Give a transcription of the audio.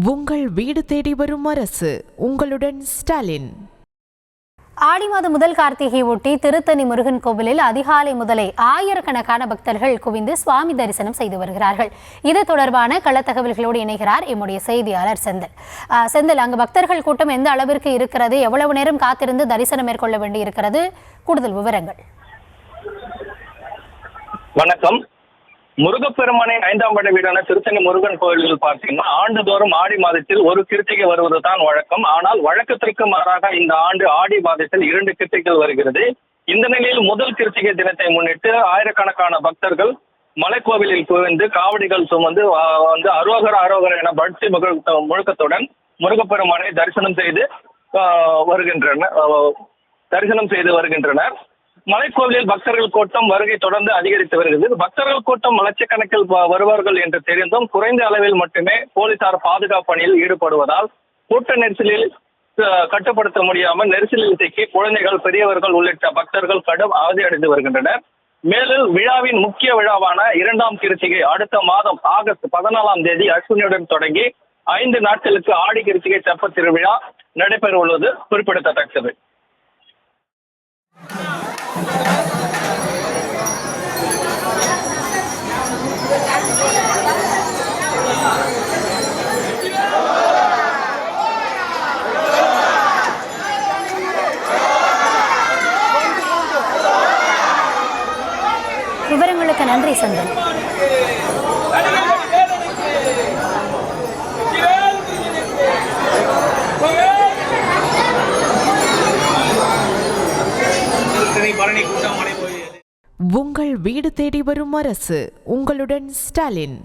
உங்கள் வீடு தேடி வரும் அரசு. உங்களுடன் ஸ்டாலின். ஆடி மாத முதல் கார்த்திகை ஒட்டி திருத்தணி முருகன் கோவிலில் அதிகாலை முதலே ஆயிரக்கணக்கான பக்தர்கள் குவிந்து சுவாமி தரிசனம் செய்து வருகிறார்கள். இது தொடர்பான களத்தகவல்களோடு இணைகிறார் எம்முடைய செய்தியாளர் செந்தில். அங்கு பக்தர்கள் கூட்டம் எந்த அளவிற்கு இருக்கிறது, எவ்வளவு நேரம் காத்திருந்து தரிசனம் மேற்கொள்ள வேண்டி இருக்கிறது, கூடுதல் விவரங்கள். வணக்கம். முருகப்பெருமானை 5ஆம் படை வீடான திருத்தணி முருகன் கோயில்கள் பார்த்தீங்கன்னா ஆண்டுதோறும் ஆடி மாதத்தில் ஒரு கிருத்திகை வருவது தான் வழக்கம். ஆனால் வழக்கத்திற்கு மாறாக இந்த ஆண்டு ஆடி மாதத்தில் 2 கிருத்திகள் வருகிறது. இந்த நிலையில் முதல் கிருத்திகை தினத்தை முன்னிட்டு ஆயிரக்கணக்கான பக்தர்கள் மலைக்கோவிலில் குவிந்து காவடிகள் சுமந்து அரோகர அரோகர என பக்தி முழக்கத்துடன் முருகப்பெருமானை தரிசனம் செய்து வருகின்றனர். மலைக்கோவிலில் பக்தர்கள் கூட்டம் வருகை தொடர்ந்து அதிகரித்து வருகிறது. பக்தர்கள் கூட்டம் லட்சக்கணக்கில் வருவார்கள் என்று தெரிந்தும் குறைந்த அளவில் மட்டுமே போலீசார் பாதுகாப்பு பணியில் ஈடுபடுவதால் கூட்ட நெரிசலில் கட்டுப்படுத்த முடியாமல் நெரிசலில் சிக்கி குழந்தைகள், பெரியவர்கள் உள்ளிட்ட பக்தர்கள் கடும் அவதியடைந்து வருகின்றனர். மேலும் விழாவின் முக்கிய விழாவான 2ஆம் கிருத்திகை அடுத்த மாதம் ஆகஸ்ட் 14ஆம் தேதி அஸ்வினியுடன் தொடங்கி 5 நாட்களுக்கு ஆடி கிருத்திகை தெப்ப திருவிழா நடைபெறவுள்ளது குறிப்பிடத்தக்கது. விவரங்களுக்கு நன்றி செந்தில். உங்கள் வீடு தேடி வரும் அரசு. உங்களுடன் ஸ்டாலின்.